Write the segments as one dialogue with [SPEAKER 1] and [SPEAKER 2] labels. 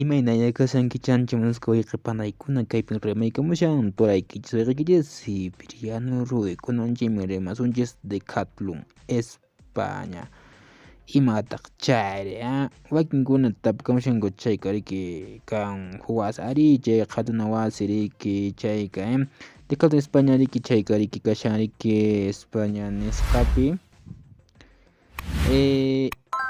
[SPEAKER 1] Imaynaya kashankichanchik qhipanaykuna kaypin rimaykamushan turaykichis Cipriano Rudikunanchikmi rimasunchis Decathlon España imataq chayri wakinkuna tapukamushanku chayka riki kan wasi ari chay qhatuna wasi riki chayka Decathlon España riki chayka riki kashan riki España nisqapi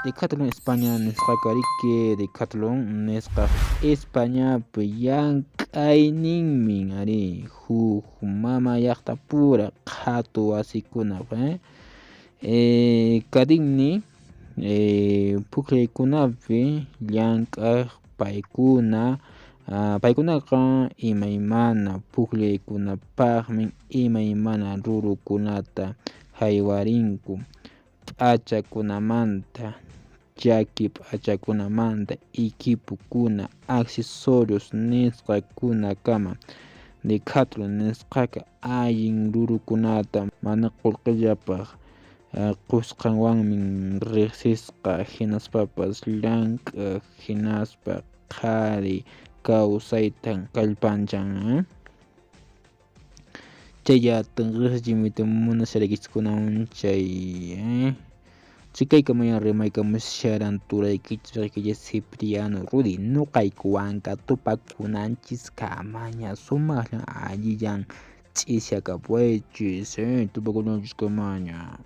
[SPEAKER 1] Decathlon España nisqaqa riki Decathlon nisqa Españapi llank'ayninmi ari huk mama llaqta pura qhatu wasikunapi kadinmi pukllaykunapi llank'aq paykuna paykunaqa imaymana pukllaykunapaqmi imaymana rurukunata haywarinku p'achakunamanta chaki p'achakunamanta equipokuna accesorios nisqakunakama Decathlon nisqaqa allin rurukunata mana qullqillapaq qusqanwanmi riqsisqa hinaspapas llank'aq hinaspa qhari kawsayta kallpanchan chayllatam riqsisnchikmi munasharqaykichikkunawan chay chikaykamuyan rimaykamusharan turaykichis riqkichis Cipriano Rudy ñuqaykuwanqa tupakunanchiska amaña sumaqlla allillan ch'isiyakapuaychis tupakunanchiska amaña